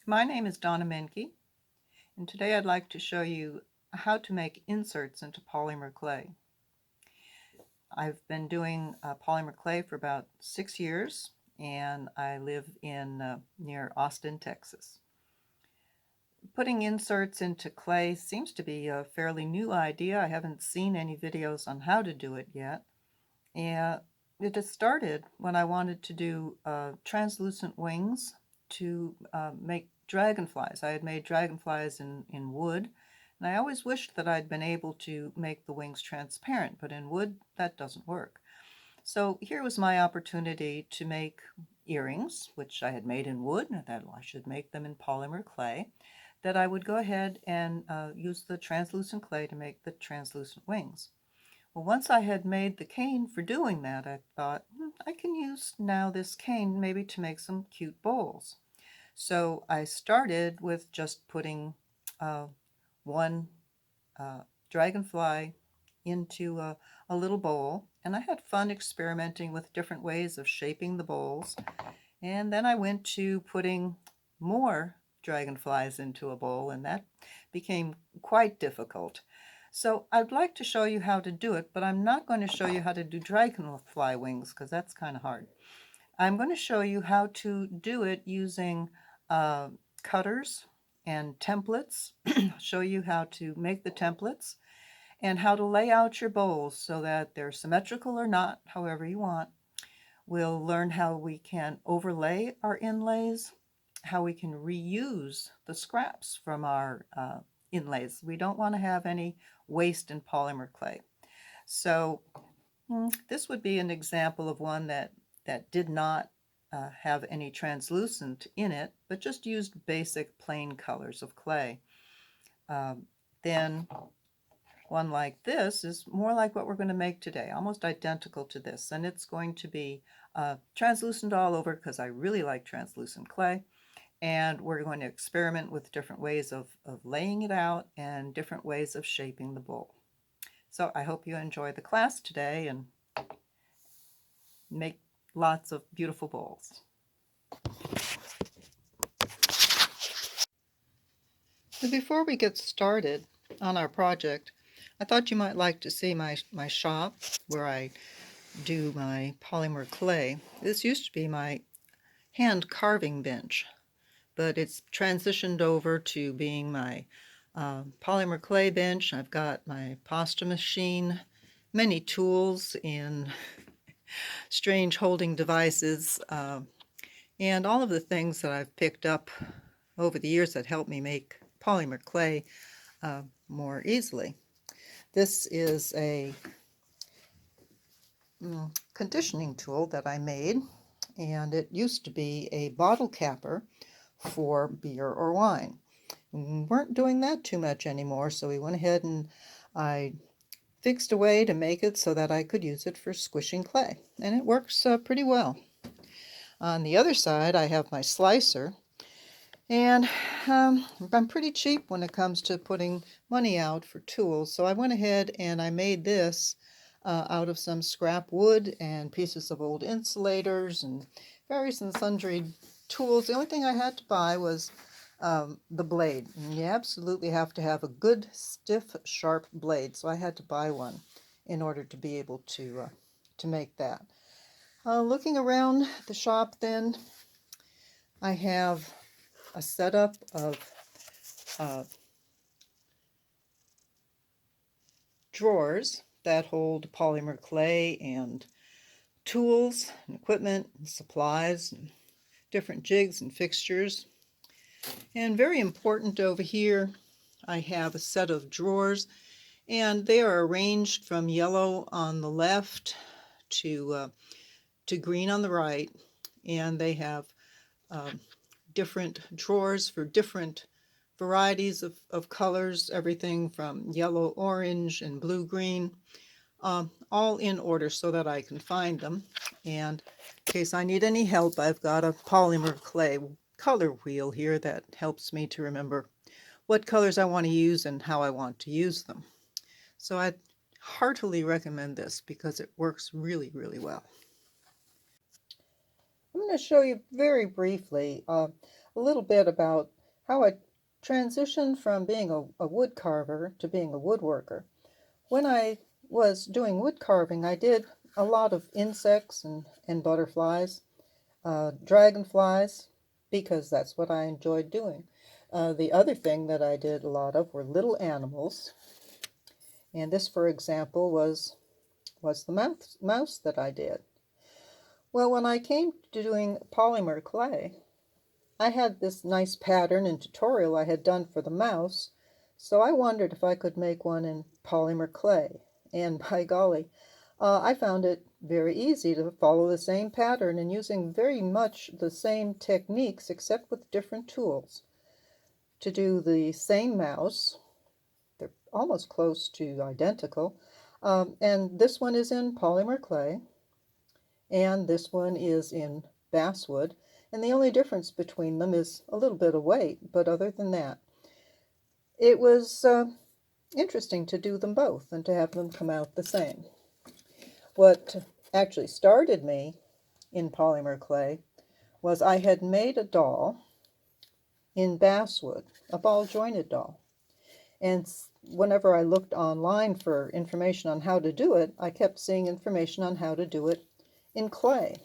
My name is Donna Menke, and today I'd like to show you how to make inserts into polymer clay. I've been doing polymer clay for about 6 years, and I live in near Austin, Texas. Putting inserts into clay seems to be a fairly new idea. I haven't seen any videos on how to do it yet. And it just started when I wanted to do translucent wings to make dragonflies. I had made dragonflies in wood, and I always wished that I'd been able to make the wings transparent, but in wood that doesn't work. So here was my opportunity to make earrings, which I had made in wood, and that I should make them in polymer clay, that I would go ahead and use the translucent clay to make the translucent wings. Well, once I had made the cane for doing that, I thought, I can use now this cane maybe to make some cute bowls. So I started with just putting one dragonfly into a little bowl, and I had fun experimenting with different ways of shaping the bowls. And then I went to putting more dragonflies into a bowl, and that became quite difficult. So I'd like to show you how to do it, but I'm not going to show you how to do dragonfly wings because that's kind of hard. I'm going to show you how to do it using cutters and templates, show you how to make the templates and how to lay out your bowls so that they're symmetrical or not, however you want. We'll learn how we can overlay our inlays, how we can reuse the scraps from our inlays. We don't want to have any waste in polymer clay. So this would be an example of one that did not have any translucent in it, but just used basic plain colors of clay. Then one like this is more like what we're going to make today, almost identical to this, and it's going to be translucent all over because I really like translucent clay. And we're going to experiment with different ways of laying it out and different ways of shaping the bowl. So I hope you enjoy the class today and make lots of beautiful bowls. So before we get started on our project, I thought you might like to see my shop where I do my polymer clay. This used to be my hand carving bench, but it's transitioned over to being my polymer clay bench. I've got my pasta machine, many tools in strange holding devices, and all of the things that I've picked up over the years that help me make polymer clay more easily. This is a conditioning tool that I made, and it used to be a bottle capper for beer or wine. We weren't doing that too much anymore, so we went ahead and I fixed a way to make it so that I could use it for squishing clay, and it works pretty well. On the other side, I have my slicer, and I'm pretty cheap when it comes to putting money out for tools, so I went ahead and I made this out of some scrap wood and pieces of old insulators and various and sundry tools. The only thing I had to buy was the blade. And you absolutely have to have a good, stiff, sharp blade, so I had to buy one in order to be able to make that. Looking around the shop then, I have a setup of drawers that hold polymer clay and tools and equipment and supplies and different jigs and fixtures. And very important over here, I have a set of drawers, and they are arranged from yellow on the left to green on the right, and they have different drawers for different varieties of colors, everything from yellow, orange, and blue-green, all in order so that I can find them. And in case I need any help, I've got a polymer clay color wheel here that helps me to remember what colors I want to use and how I want to use them. So I heartily recommend this because it works really, really well. I'm going to show you very briefly a little bit about how I transitioned from being a wood carver to being a woodworker. When I was doing wood carving, I did a lot of insects and butterflies, dragonflies, because that's what I enjoyed doing. The other thing that I did a lot of were little animals, and this, for example, was the mouse that I did. Well, when I came to doing polymer clay, I had this nice pattern and tutorial I had done for the mouse, so I wondered if I could make one in polymer clay. And by golly, I found it very easy to follow the same pattern and using very much the same techniques except with different tools. To do the same mouse, they're almost close to identical, and this one is in polymer clay, and this one is in basswood, and the only difference between them is a little bit of weight, but other than that, it was interesting to do them both and to have them come out the same. What actually started me in polymer clay was I had made a doll in basswood, a ball jointed doll, and whenever I looked online for information on how to do it, I kept seeing information on how to do it in clay.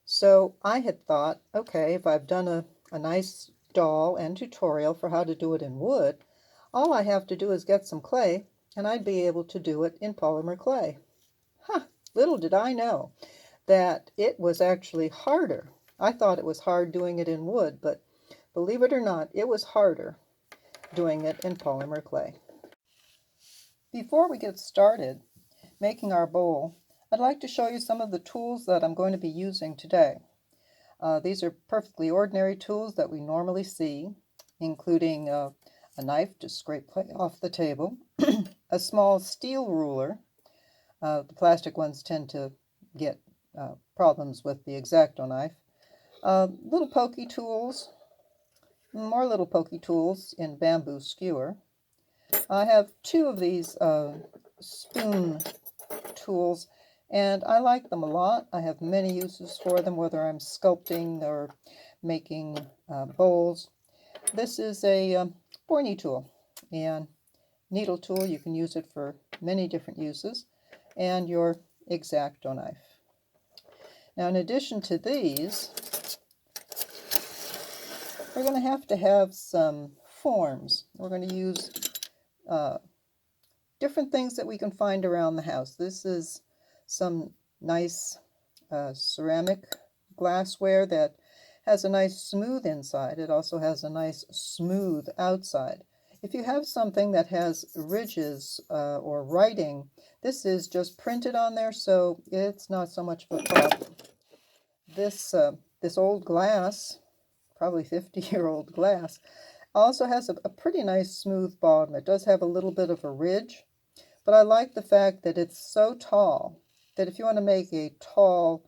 So I had thought, okay, if I've done a nice doll and tutorial for how to do it in wood, all I have to do is get some clay and I'd be able to do it in polymer clay. Little did I know that it was actually harder. I thought it was hard doing it in wood, but believe it or not, it was harder doing it in polymer clay. Before we get started making our bowl, I'd like to show you some of the tools that I'm going to be using today. These are perfectly ordinary tools that we normally see, including a knife to scrape clay off the table, a small steel ruler. The plastic ones tend to get problems with the X-Acto knife. Little pokey tools, more little pokey tools in bamboo skewer. I have two of these spoon tools, and I like them a lot. I have many uses for them, whether I'm sculpting or making bowls. This is a pointy tool and needle tool. You can use it for many different uses, and your X-Acto knife. Now, in addition to these, we're going to have some forms. We're going to use different things that we can find around the house. This is some nice ceramic glassware that has a nice smooth inside. It also has a nice smooth outside. If you have something that has ridges or writing, this is just printed on there, so it's not so much of a problem. This old glass, probably 50-year-old glass, also has a pretty nice smooth bottom. It does have a little bit of a ridge, but I like the fact that it's so tall that if you want to make a tall,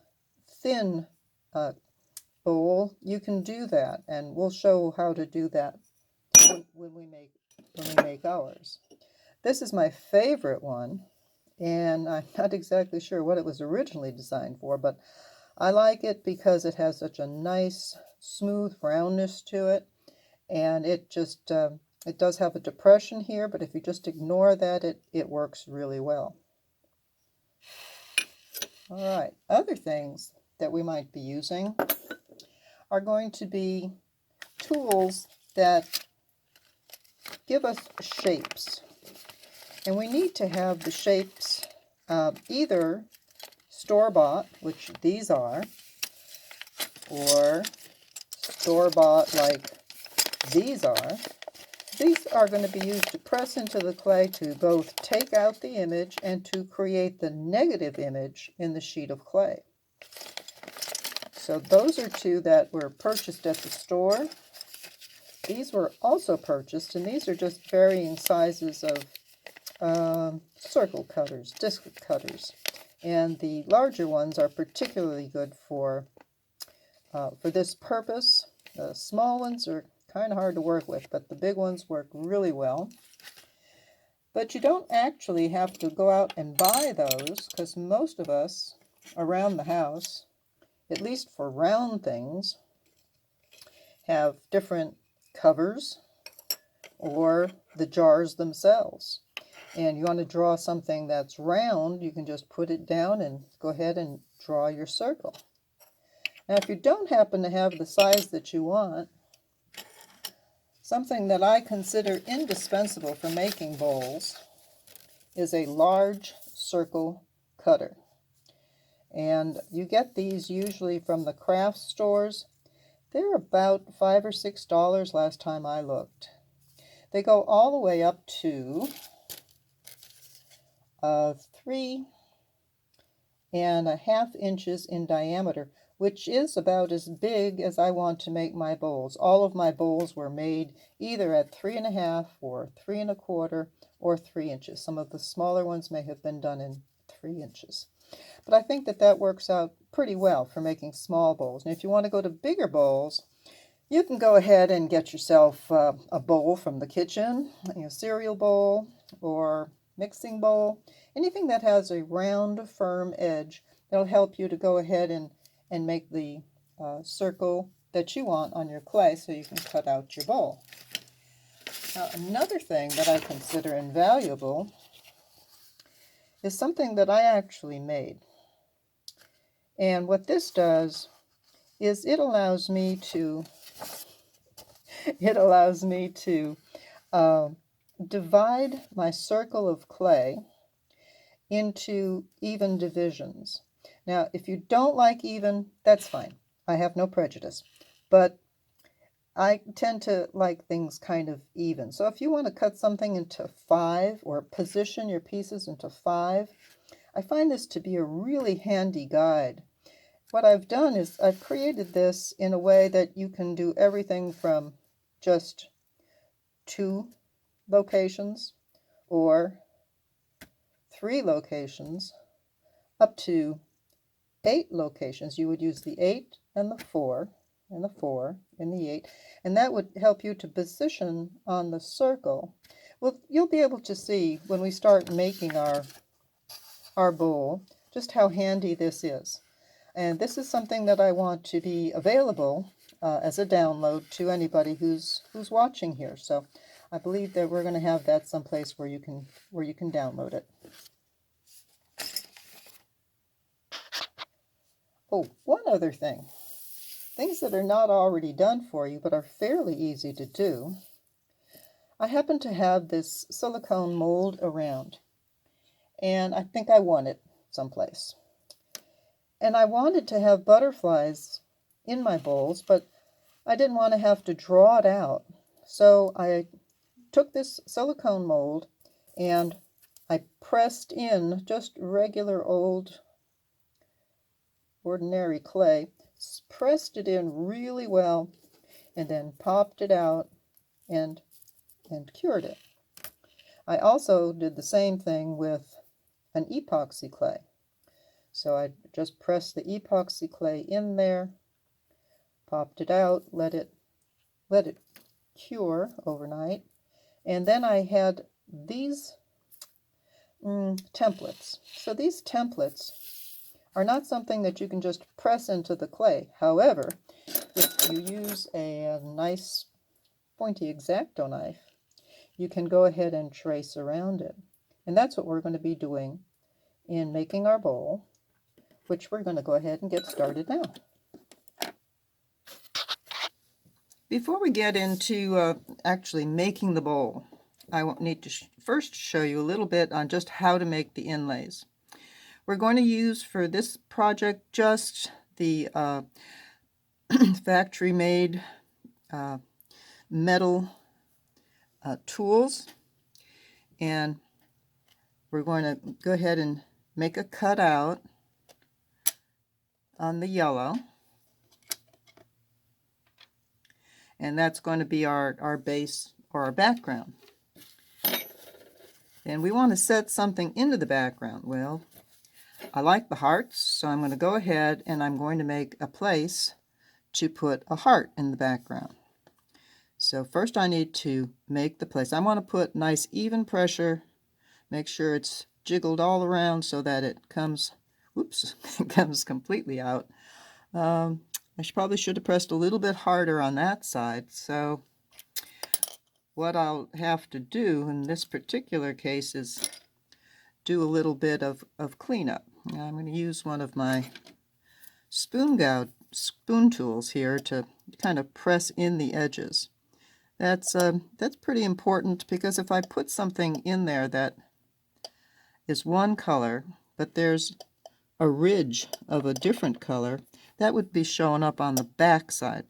thin bowl, you can do that, and we'll show how to do that when we make ours. This is my favorite one, and I'm not exactly sure what it was originally designed for, but I like it because it has such a nice, smooth roundness to it, and it just it does have a depression here, but if you just ignore that, it works really well. All right, other things that we might be using are going to be tools that give us shapes. And we need to have the shapes either store-bought, which these are, or store-bought like these are. These are going to be used to press into the clay to both take out the image and to create the negative image in the sheet of clay. So those are two that were purchased at the store. These were also purchased, and these are just varying sizes of circle cutters, disc cutters. And the larger ones are particularly good for this purpose. The small ones are kind of hard to work with, but the big ones work really well. But you don't actually have to go out and buy those, because most of us around the house, at least for round things, have different covers or the jars themselves. And you want to draw something that's round, you can just put it down and go ahead and draw your circle. Now, if you don't happen to have the size that you want, something that I consider indispensable for making bowls is a large circle cutter. And you get these usually from the craft stores. They're about $5 or $6 last time I looked. They go all the way up to 3.5 inches in diameter, which is about as big as I want to make my bowls. All of my bowls were made either at 3.5 or 3.25 or 3 inches. Some of the smaller ones may have been done in 3 inches. But I think that that works out pretty well for making small bowls. And if you want to go to bigger bowls, you can go ahead and get yourself a bowl from the kitchen, a cereal bowl or mixing bowl, anything that has a round, firm edge that'll help you to go ahead and make the circle that you want on your clay so you can cut out your bowl. Now, another thing that I consider invaluable is something that I actually made. And what this does is it allows me to divide my circle of clay into even divisions. Now, if you don't like even, that's fine. I have no prejudice. But I tend to like things kind of even. So if you want to cut something into 5 or position your pieces into 5, I find this to be a really handy guide. What I've done is I've created this in a way that you can do everything from just 2 locations or 3 locations up to 8 locations. You would use the 8 and the 4 and the 4 and the 8, and that would help you to position on the circle. Well, you'll be able to see when we start making our bowl just how handy this is. And this is something that I want to be available as a download to anybody who's watching here. So I believe that we're going to have that someplace where you can download it. Oh, one other thing. Things that are not already done for you but are fairly easy to do. I happen to have this silicone mold around, and I think I won it someplace. And I wanted to have butterflies in my bowls, but I didn't want to have to draw it out. So I took this silicone mold and I pressed in just regular old ordinary clay, pressed it in really well, and then popped it out and cured it. I also did the same thing with an epoxy clay. So I just pressed the epoxy clay in there, popped it out, let it cure overnight, and then I had these templates. So these templates are not something that you can just press into the clay. However, if you use a nice pointy X-Acto knife, you can go ahead and trace around it. And that's what we're going to be doing in making our bowl, which we're going to go ahead and get started now. Before we get into actually making the bowl, I need to first show you a little bit on just how to make the inlays. We're going to use for this project just the factory-made metal tools, and we're going to go ahead and make a cutout on the yellow, and that's going to be our base or our background. And we want to set something into the background. Well, I like the hearts, so I'm going to go ahead and I'm going to make a place to put a heart in the background. So first I need to make the place. I want to put nice even pressure, make sure it's jiggled all around so that it comes, whoops, it comes completely out. I probably should have pressed a little bit harder on that side. So what I'll have to do in this particular case is do a little bit of cleanup. Now I'm going to use one of my spoon tools here to kind of press in the edges. That's pretty important, because if I put something in there that is one color, but there's a ridge of a different color, that would be showing up on the back side,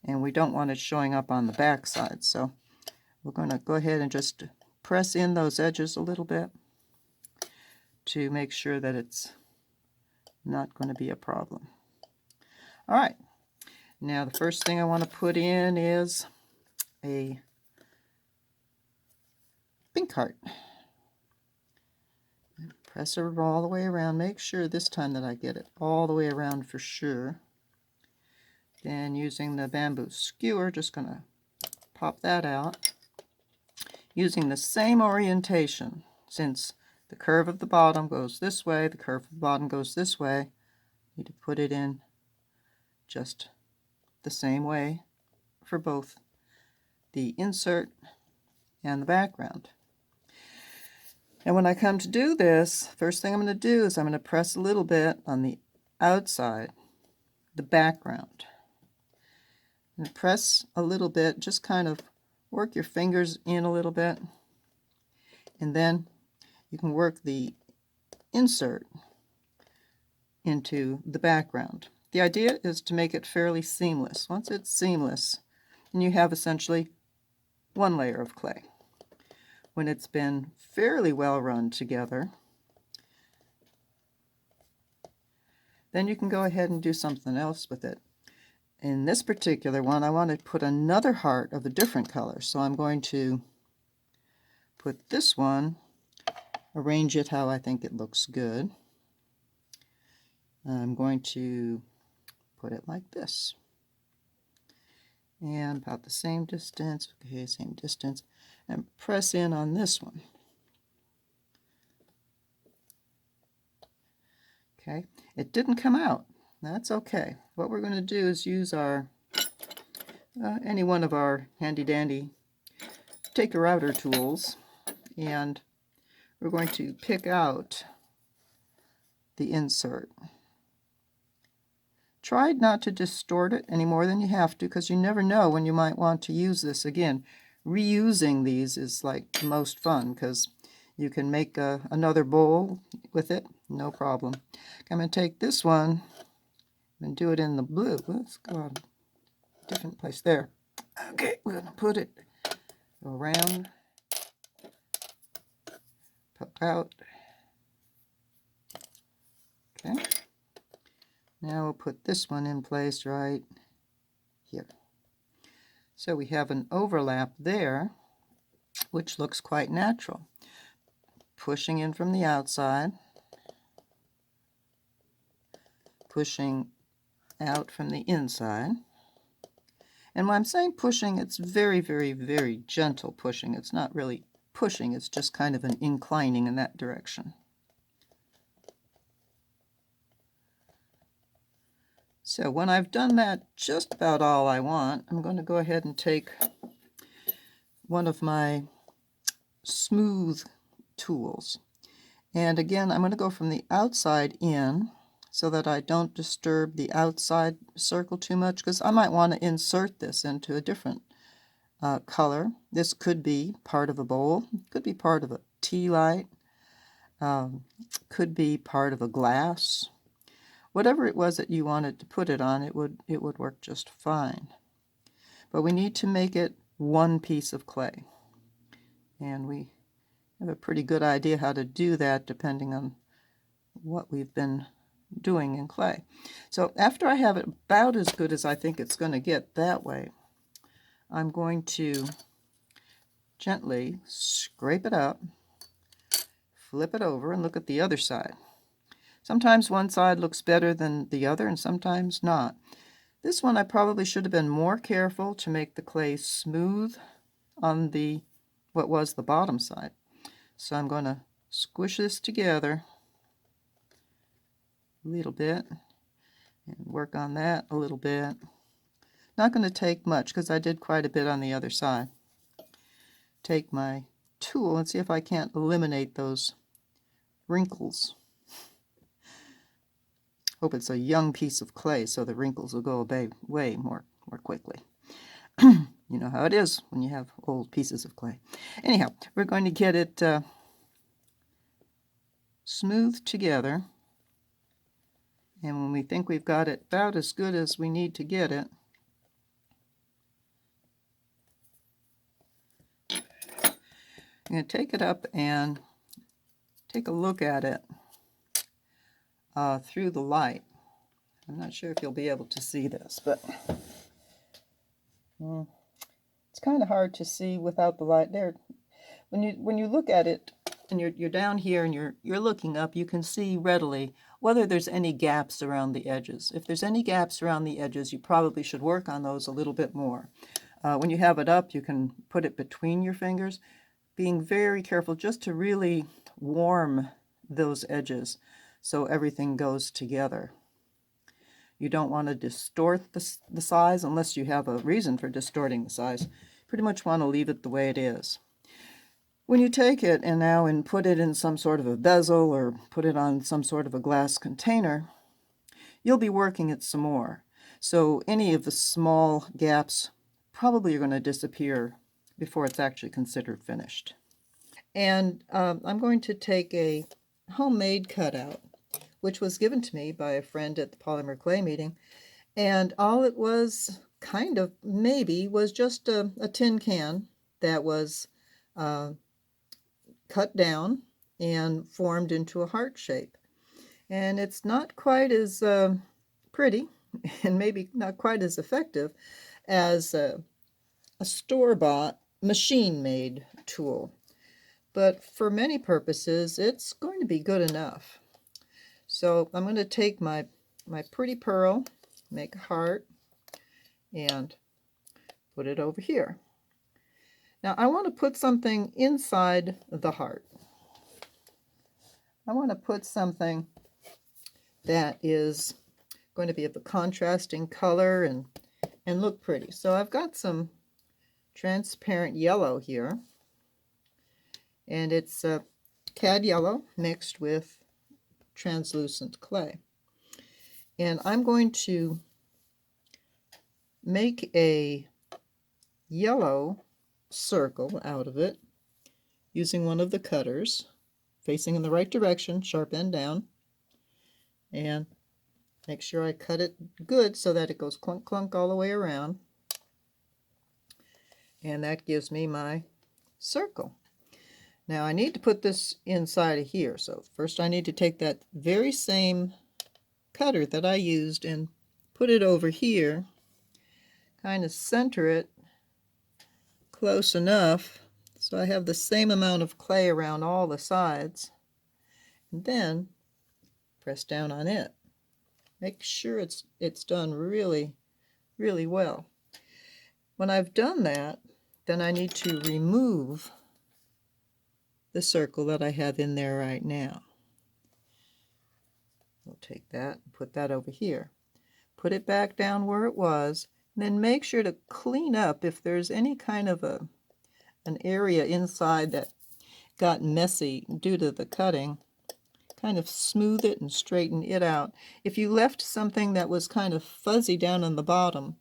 and we don't want it showing up on the back side. So we're going to go ahead and just press in those edges a little bit to make sure that it's not going to be a problem. All right, now the first thing I want to put in is a pink heart. Press it all the way around. Make sure this time that I get it all the way around for sure. Then using the bamboo skewer, just going to pop that out. Using the same orientation, since the curve of the bottom goes this way, the curve of the bottom goes this way, you need to put it in just the same way for both the insert and the background. And when I come to do this, first thing I'm going to do is I'm going to press a little bit on the outside, the background. And press a little bit, just kind of work your fingers in a little bit, and then you can work the insert into the background. The idea is to make it fairly seamless. Once it's seamless, then you have essentially one layer of clay. When it's been fairly well run together, then you can go ahead and do something else with it. In this particular one, I want to put another heart of a different color, so I'm going to put this one, arrange it how I think it looks good. I'm going to put it like this, and about the same distance, okay, same distance, and press in on this one. Okay, it didn't come out. That's okay. What we're going to do is use our any one of our handy dandy taker outer tools, and we're going to pick out the insert. Try not to distort it any more than you have to, because you never know when you might want to use this again. Reusing these is like the most fun, because you can make another bowl with it, no problem. I'm going to take this one and do it in the blue. Let's go on a different place there. Okay, we're going to put it around, pop out. Okay. Now we'll put this one in place right here. So we have an overlap there, which looks quite natural. Pushing in from the outside, pushing out from the inside. And when I'm saying pushing, it's very, very, very gentle pushing. It's not really pushing, it's just kind of an inclining in that direction. So when I've done that just about all I want, I'm going to go ahead and take one of my smooth tools. And again, I'm going to go from the outside in so that I don't disturb the outside circle too much, because I might want to insert this into a different color. This could be part of a bowl, could be part of a tea light, could be part of a glass. Whatever it was that you wanted to put it on, it would work just fine. But we need to make it one piece of clay. And we have a pretty good idea how to do that depending on what we've been doing in clay. So after I have it about as good as I think it's going to get that way, I'm going to gently scrape it up, flip it over, and look at the other side. Sometimes one side looks better than the other, and sometimes not. This one I probably should have been more careful to make the clay smooth on what was the bottom side. So I'm going to squish this together a little bit and work on that a little bit. Not going to take much because I did quite a bit on the other side. take my tool and see if I can't eliminate those wrinkles. Hope it's a young piece of clay so the wrinkles will go away more quickly. You know how it is when you have old pieces of clay. Anyhow, we're going to get it smoothed together. And when we think we've got it about as good as we need to get it, I'm going to take it up and take a look at it through the light. I'm not sure if you'll be able to see this, but it's kind of hard to see without the light. There, when you look at it and you're down here and you're looking up, you can see readily whether there's any gaps around the edges. If there's any gaps around the edges, you probably should work on those a little bit more. When you have it up, you can put it between your fingers, being very careful just to really warm those edges so everything goes together. You don't want to distort the size unless you have a reason for distorting the size. Pretty much want to leave it the way it is. When you take it and put it in some sort of a bezel or put it on some sort of a glass container, you'll be working it some more. So any of the small gaps probably are going to disappear before it's actually considered finished. And I'm going to take a homemade cutout, which was given to me by a friend at the Polymer Clay meeting, and all it was kind of maybe was just a tin can that was cut down and formed into a heart shape. And it's not quite as pretty and maybe not quite as effective as a store-bought machine-made tool. But for many purposes, it's going to be good enough. So I'm going to take my pretty pearl, make a heart, and put it over here. Now I want to put something inside the heart. I want to put something that is going to be of a contrasting color and look pretty. So I've got some transparent yellow here, and it's cad yellow mixed with translucent clay. And I'm going to make a yellow circle out of it using one of the cutters, facing in the right direction, sharp end down, and make sure I cut it good so that it goes clunk clunk all the way around. And that gives me my circle. Now I need to put this inside of here, so first I need to take that very same cutter that I used and put it over here, kind of center it close enough so I have the same amount of clay around all the sides, and then press down on it. Make sure it's done really, really well. When I've done that, then I need to remove the circle that I have in there right now. We'll take that and put that over here. Put it back down where it was, and then make sure to clean up if there's any kind of an area inside that got messy due to the cutting. Kind of smooth it and straighten it out. If you left something that was kind of fuzzy down on the bottom,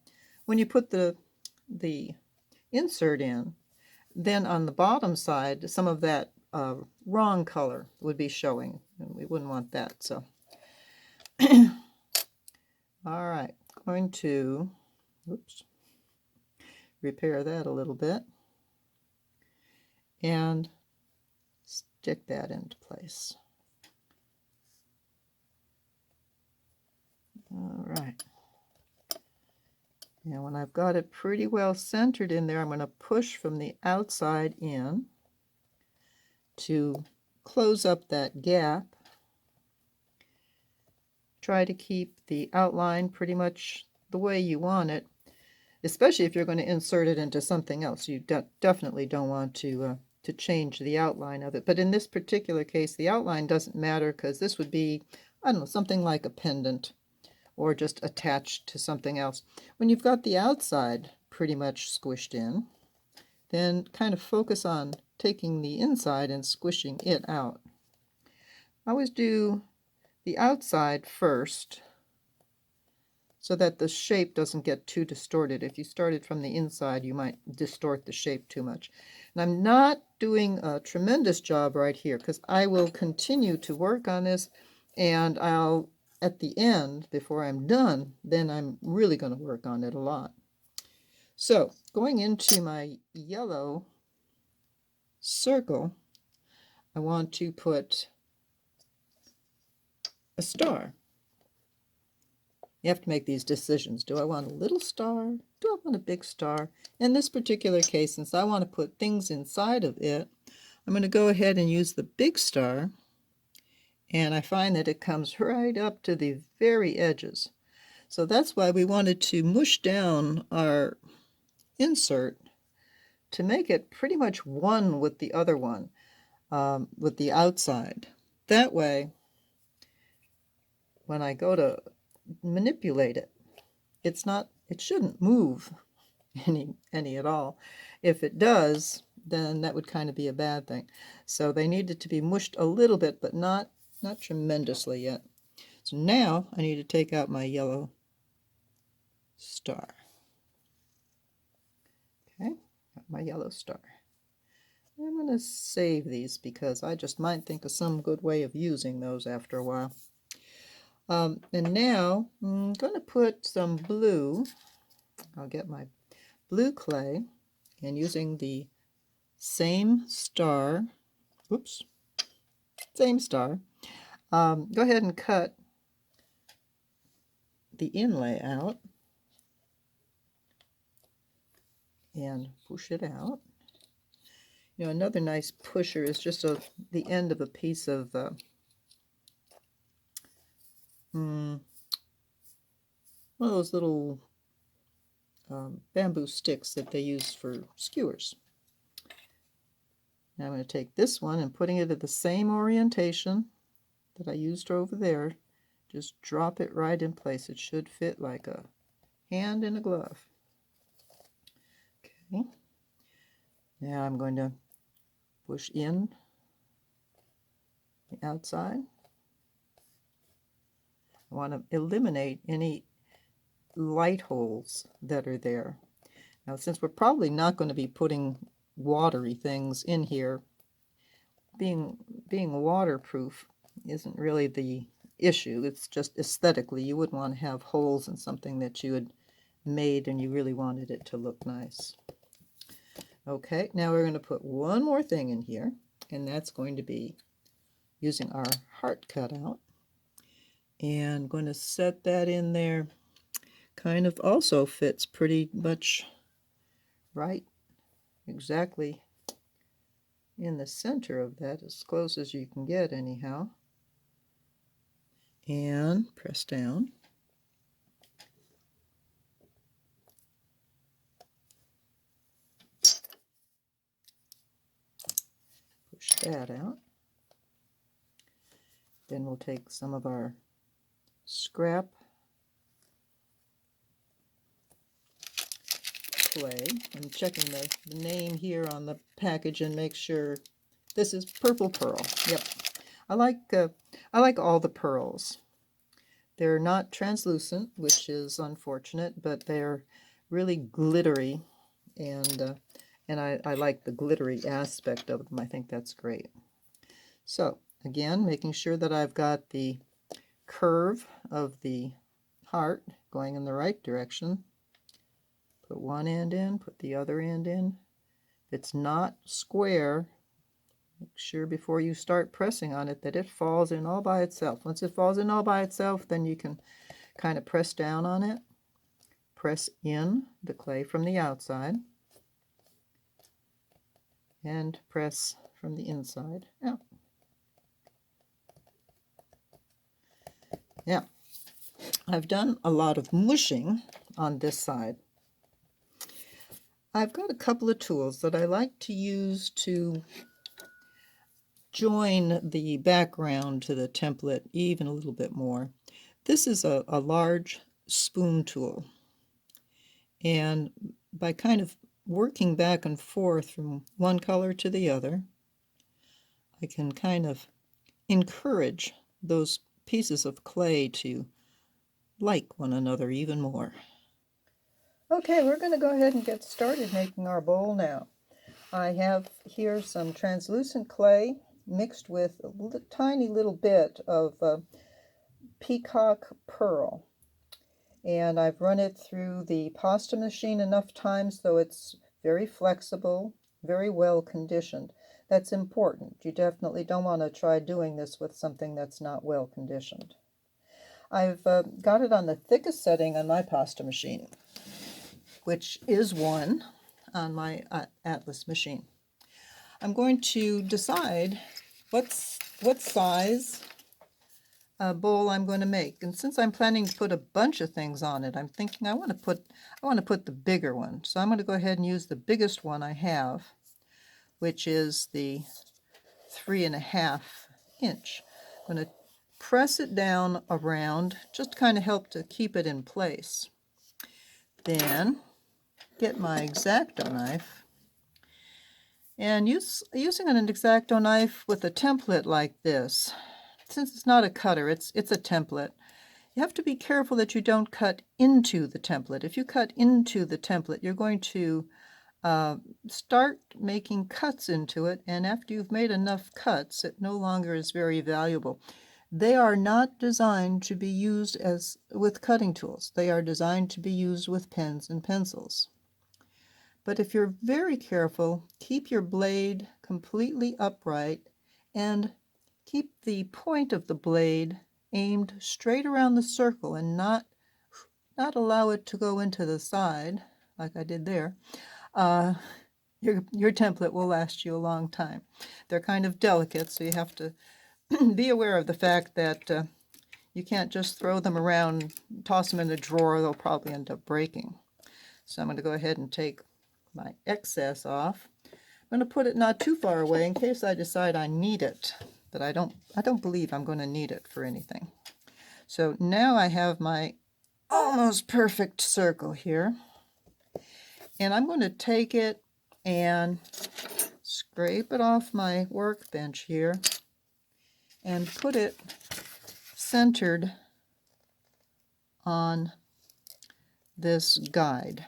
when you put the insert in, then on the bottom side, some of that wrong color would be showing, and we wouldn't want that. So, all right, going to, repair that a little bit and stick that into place. All right. Now when I've got it pretty well centered in there, I'm going to push from the outside in to close up that gap. Try to keep the outline pretty much the way you want it, especially if you're going to insert it into something else. You definitely don't want to change the outline of it. But in this particular case, the outline doesn't matter because this would be, I don't know, something like a pendant or just attached to something else. When you've got the outside pretty much squished in, then kind of focus on taking the inside and squishing it out. I always do the outside first so that the shape doesn't get too distorted. If you started from the inside, you might distort the shape too much. And I'm not doing a tremendous job right here because I will continue to work on this, and I'll, at the end, before I'm done, then I'm really going to work on it a lot. So, going into my yellow circle, I want to put a star. You have to make these decisions. Do I want a little star? Do I want a big star? In this particular case, since I want to put things inside of it, I'm going to go ahead and use the big star. And I find that it comes right up to the very edges. So that's why we wanted to mush down our insert to make it pretty much one with the other one, with the outside. That way, when I go to manipulate it, it shouldn't move any at all. If it does, then that would kind of be a bad thing. So they needed to be mushed a little bit, but not tremendously yet. So now I need to take out my yellow star. Okay, got my yellow star. I'm going to save these because I just might think of some good way of using those after a while. And now I'm going to put some blue. I'll get my blue clay, and using the same star, same star, go ahead and cut the inlay out and push it out. You know, another nice pusher is just the end of a piece of one of those little bamboo sticks that they use for skewers. Now I'm going to take this one and putting it at the same orientation that I used over there, just drop it right in place. It should fit like a hand in a glove. Okay. Now I'm going to push in the outside. I want to eliminate any light holes that are there. Now, since we're probably not going to be putting watery things in here, being waterproof isn't really the issue. It's just aesthetically, you wouldn't want to have holes in something that you had made and you really wanted it to look nice. Okay, now we're going to put one more thing in here, and that's going to be using our heart cutout. And going to set that in there. Kind of also fits pretty much right exactly in the center of that, as close as you can get anyhow. And press down. Push that out. Then we'll take some of our scrap clay. I'm checking the name here on the package and make sure this is purple pearl. Yep, I like all the pearls. They're not translucent, which is unfortunate, but they're really glittery, and I like the glittery aspect of them. I think that's great. So again, making sure that I've got the curve of the heart going in the right direction. Put one end in, put the other end in. If it's not square, make sure before you start pressing on it that it falls in all by itself. Once it falls in all by itself, then you can kind of press down on it. Press in the clay from the outside and press from the inside out. Now, I've done a lot of mushing on this side. I've got a couple of tools that I like to use to join the background to the template even a little bit more. This is a large spoon tool, and by kind of working back and forth from one color to the other, I can kind of encourage those pieces of clay to like one another even more. Okay, we're going to go ahead and get started making our bowl now. I have here some translucent clay mixed with a tiny little bit of peacock pearl. And I've run it through the pasta machine enough times so it's very flexible, very well conditioned. That's important. You definitely don't want to try doing this with something that's not well conditioned. I've got it on the thickest setting on my pasta machine, which is 1 on my Atlas machine. I'm going to decide what size bowl I'm going to make, and since I'm planning to put a bunch of things on it, I'm thinking I want to put the bigger one. So I'm going to go ahead and use the biggest one I have, which is the 3.5 inch. I'm going to press it down around, just to kind of help to keep it in place. Then get my X-Acto knife, and using an X-Acto knife with a template like this, since it's not a cutter, it's a template, you have to be careful that you don't cut into the template. If you cut into the template, you're going to start making cuts into it, and after you've made enough cuts, it no longer is very valuable. They are not designed to be used with cutting tools. They are designed to be used with pens and pencils. But if you're very careful, keep your blade completely upright and keep the point of the blade aimed straight around the circle and not allow it to go into the side like I did there. Your template will last you a long time. They're kind of delicate, so you have to be aware of the fact that you can't just throw them around, toss them in a drawer, they'll probably end up breaking. So I'm going to go ahead and take my excess off. I'm going to put it not too far away in case I decide I need it, but I don't believe I'm going to need it for anything. So now I have my almost perfect circle here, and I'm going to take it and scrape it off my workbench here and put it centered on this guide.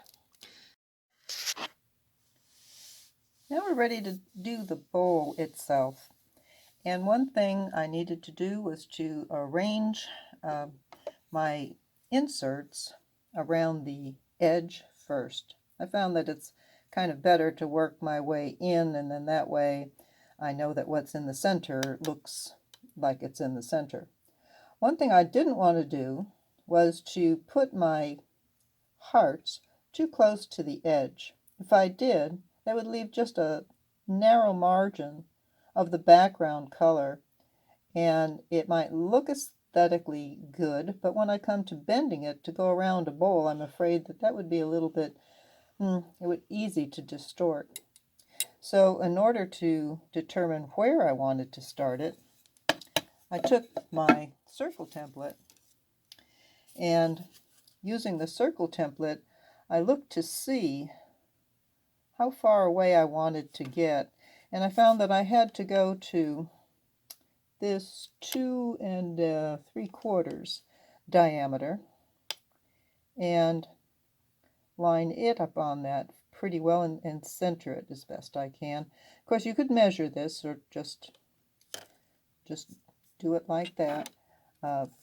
Now we're ready to do the bowl itself. And one thing I needed to do was to arrange my inserts around the edge first. I found that it's kind of better to work my way in, and then that way I know that what's in the center looks like it's in the center. One thing I didn't want to do was to put my hearts too close to the edge. If I did, that would leave just a narrow margin of the background color, and it might look aesthetically good, but when I come to bending it to go around a bowl, I'm afraid that would be a little bit easy to distort. So in order to determine where I wanted to start it, I took my circle template, and using the circle template, I looked to see how far away I wanted to get, and I found that I had to go to this 2 3/4 diameter and line it up on that pretty well and center it as best I can. Of course, you could measure this or just do it like that.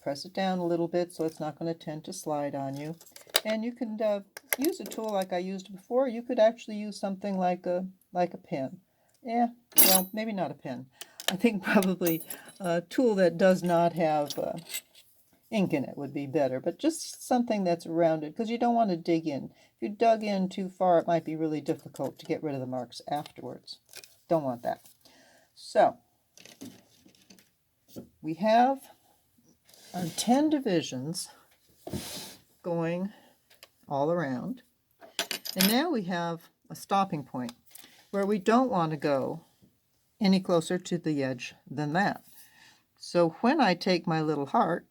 Press it down a little bit so it's not going to tend to slide on you. And you can use a tool like I used before. You could actually use something like a pen. Yeah, well, maybe not a pen. I think probably a tool that does not have ink in it would be better, but just something that's rounded, because you don't want to dig in. If you dug in too far, it might be really difficult to get rid of the marks afterwards. Don't want that. So we have our 10 divisions going all around, and now we have a stopping point where we don't want to go any closer to the edge than that. So when I take my little heart,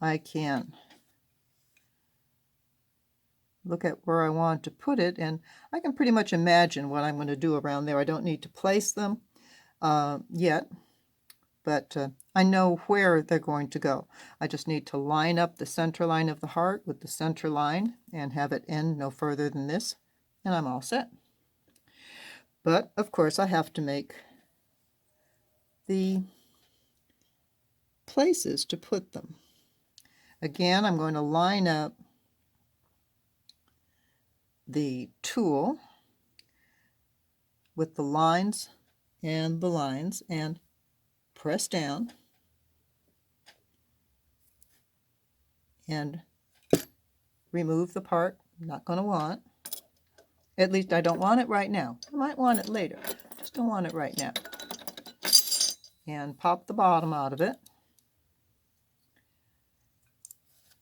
I can look at where I want to put it, and I can pretty much imagine what I'm going to do around there. I don't need to place them yet, but I know where they're going to go. I just need to line up the center line of the heart with the center line and have it end no further than this, and I'm all set. But of course I have to make the places to put them. Again, I'm going to line up the tool with the lines and the lines and press down and remove the part I'm not going to want. At least I don't want it right now. I might want it later. Just don't want it right now. And pop the bottom out of it.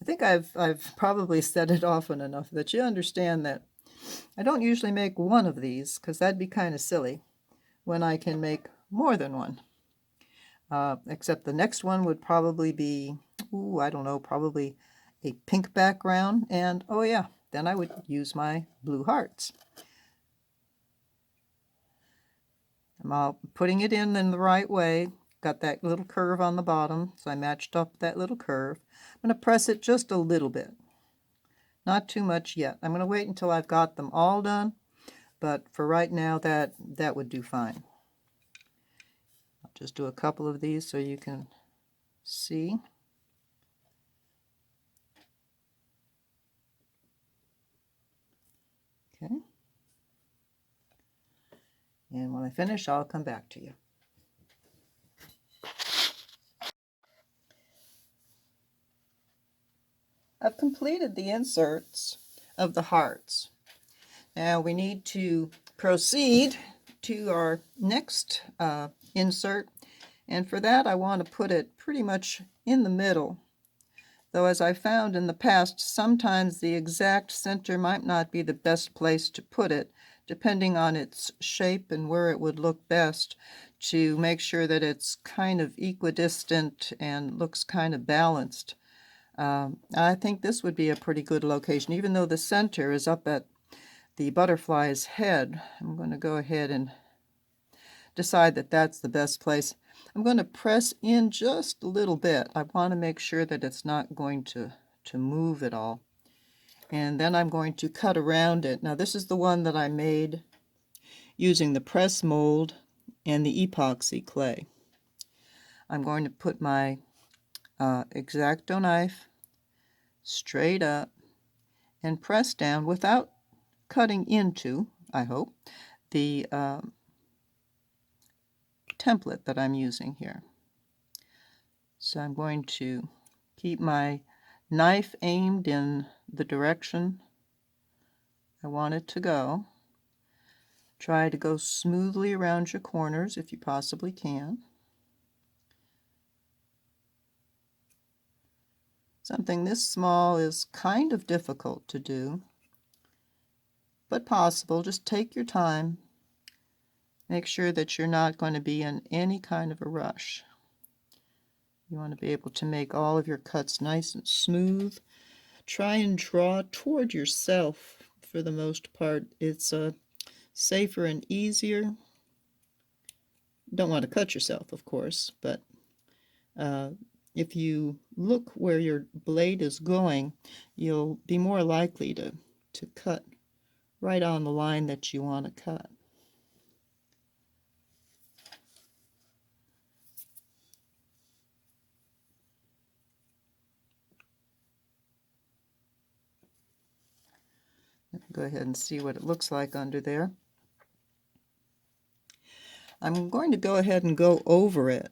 I think I've probably said it often enough that you understand that I don't usually make one of these, because that'd be kind of silly, when I can make more than one. Except the next one would probably be, I don't know, probably a pink background, and oh yeah, then I would use my blue hearts. I'm putting it in the right way. Got that little curve on the bottom, so I matched up that little curve. I'm going to press it just a little bit. Not too much yet. I'm going to wait until I've got them all done, but for right now that would do fine. I'll just do a couple of these so you can see. Okay. And when I finish, I'll come back to you. I've completed the inserts of the hearts. Now we need to proceed to our next insert, and for that I want to put it pretty much in the middle. Though as I found in the past, sometimes the exact center might not be the best place to put it, depending on its shape and where it would look best, to make sure that it's kind of equidistant and looks kind of balanced. I think this would be a pretty good location, even though the center is up at the butterfly's head. I'm going to go ahead and decide that that's the best place. I'm going to press in just a little bit. I want to make sure that it's not going to move at all. And then I'm going to cut around it. Now this is the one that I made using the press mold and the epoxy clay. I'm going to put my X-Acto knife straight up and press down without cutting into, I hope, the template that I'm using here. So I'm going to keep my knife aimed in the direction I want it to go. Try to go smoothly around your corners if you possibly can. Something this small is kind of difficult to do, but possible. Just take your time. Make sure that you're not going to be in any kind of a rush. You want to be able to make all of your cuts nice and smooth. Try and draw toward yourself for the most part. It's safer and easier. You don't want to cut yourself, of course, but if you look where your blade is going, you'll be more likely to cut right on the line that you want to cut. Go ahead and see what it looks like under there. I'm going to go ahead and go over it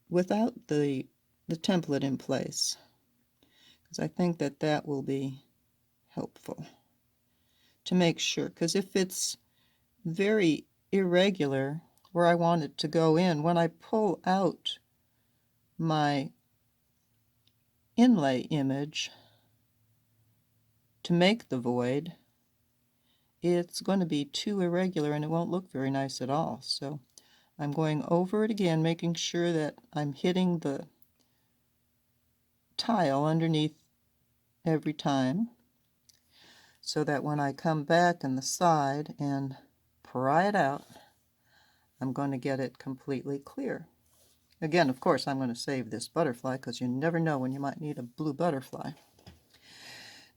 without the template in place, because I think that that will be helpful to make sure, because if it's very irregular where I want it to go in, when I pull out my inlay image to make the void, it's going to be too irregular and it won't look very nice at all. So I'm going over it again, making sure that I'm hitting the tile underneath every time, so that when I come back on the side and pry it out, I'm going to get it completely clear. Again, of course, I'm going to save this butterfly because you never know when you might need a blue butterfly.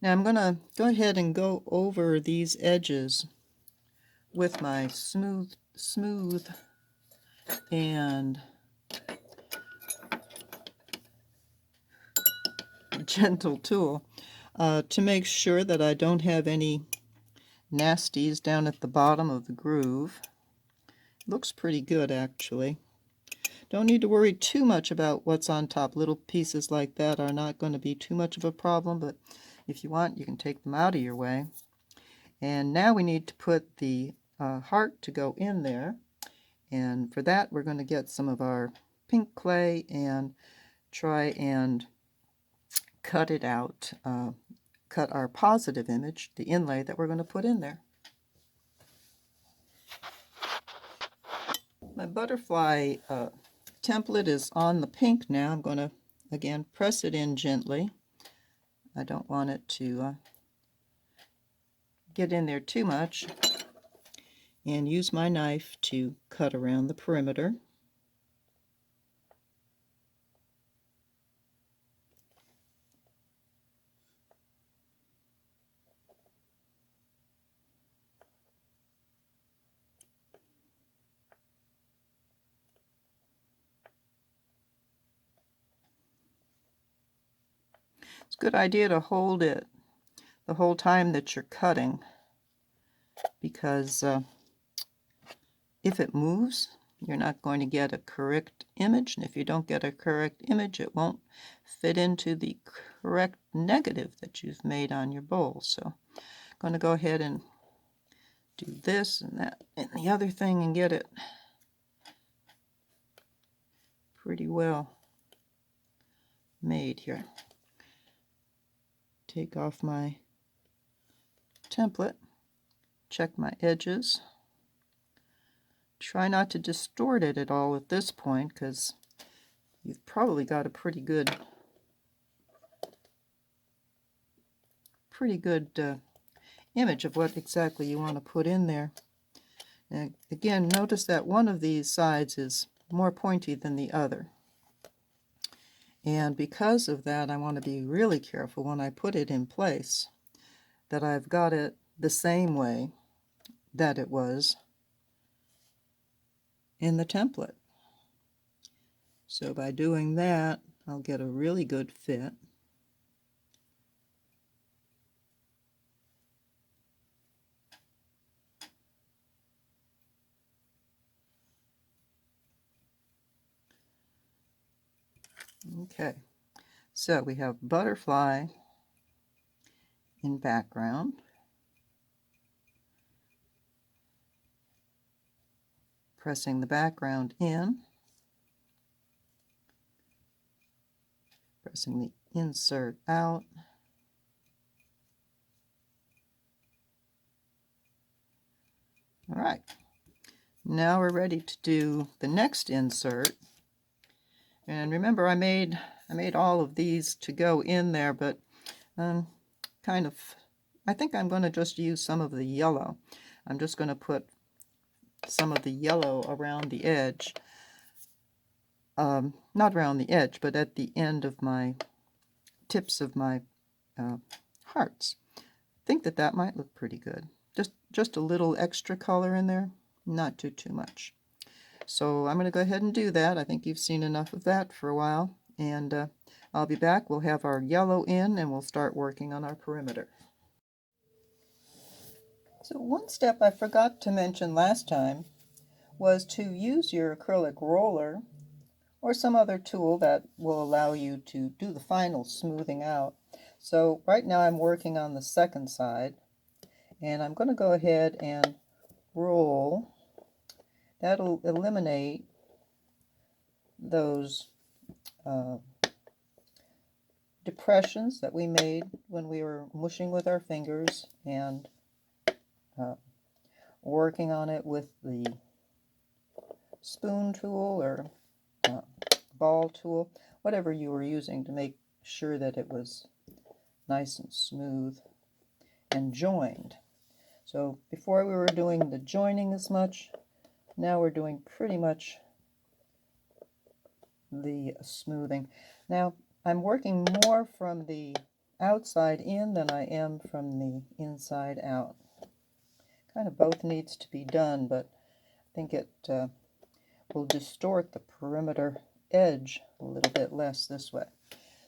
Now I'm going to go ahead and go over these edges with my smooth and gentle tool to make sure that I don't have any nasties down at the bottom of the groove. Looks pretty good, actually. Don't need to worry too much about what's on top. Little pieces like that are not going to be too much of a problem, but if you want, you can take them out of your way. And now we need to put the heart to go in there, and for that we're going to get some of our pink clay and try and cut it out, cut our positive image, the inlay that we're going to put in there. My butterfly template is on the pink now. I'm going to again press it in gently. I don't want it to get in there too much, and use my knife to cut around the perimeter. It's a good idea to hold it the whole time that you're cutting, because if it moves, you're not going to get a correct image, and if you don't get a correct image, it won't fit into the correct negative that you've made on your bowl. So I'm going to go ahead and do this and that and the other thing and get it pretty well made here. Take off my template, check my edges. Try not to distort it at all at this point, because you've probably got a pretty good image of what exactly you want to put in there. And again, notice that one of these sides is more pointy than the other. And because of that, I want to be really careful when I put it in place that I've got it the same way that it was in the template. So by doing that, I'll get a really good fit. Okay, so we have butterfly in background, pressing the background in, pressing the insert out, all right. Now we're ready to do the next insert. And remember, I made all of these to go in there, but I think I'm going to just use some of the yellow. I'm just going to put some of the yellow around the edge. Not around the edge, but at the end of my tips of my hearts. I think that might look pretty good. Just a little extra color in there, not too much. So I'm going to go ahead and do that. I think you've seen enough of that for a while, and I'll be back. We'll have our yellow in, and we'll start working on our perimeter. So one step I forgot to mention last time was to use your acrylic roller or some other tool that will allow you to do the final smoothing out. So right now I'm working on the second side, and I'm going to go ahead and roll. That'll eliminate those depressions that we made when we were mushing with our fingers and working on it with the spoon tool or ball tool, whatever you were using to make sure that it was nice and smooth and joined. So before we were doing the joining as much, now we're doing pretty much the smoothing. Now I'm working more from the outside in than I am from the inside out. Kind of both needs to be done, but I think it will distort the perimeter edge a little bit less this way.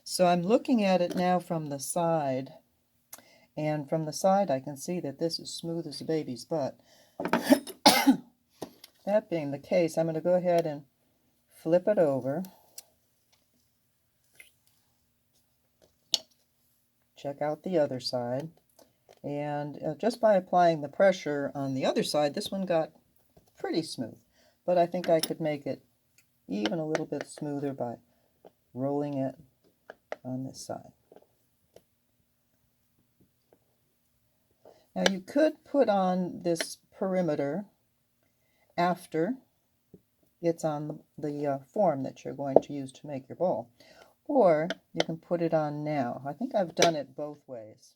So I'm looking at it now from the side, and from the side I can see that this is smooth as a baby's butt. That being the case, I'm going to go ahead and flip it over. Check out the other side. And just by applying the pressure on the other side, this one got pretty smooth. But I think I could make it even a little bit smoother by rolling it on this side. Now you could put on this perimeter after it's on the form that you're going to use to make your bowl. Or you can put it on now. I think I've done it both ways.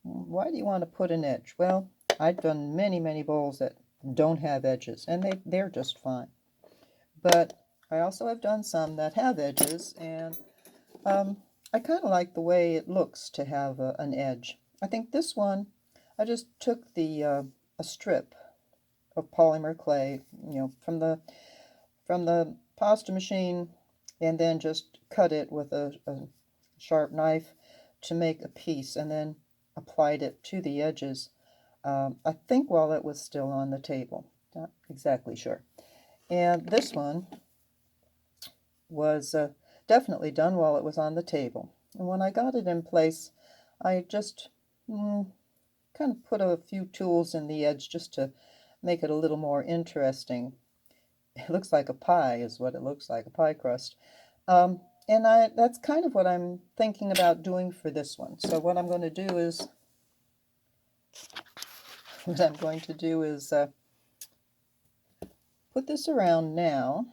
Why do you want to put an edge? Well, I've done many bowls that don't have edges, and they're just fine. But I also have done some that have edges, and I kind of like the way it looks to have an edge. I think this one, I just took a strip of polymer clay, from the pasta machine, and then just cut it with a sharp knife to make a piece, and then applied it to the edges, I think while it was still on the table. Not exactly sure. And this one was definitely done while it was on the table. And when I got it in place, I just kind of put a few tools in the edge just to make it a little more interesting. It looks like a pie is what it looks like, a pie crust. And that's kind of what I'm thinking about doing for this one. So what I'm going to do is put this around now.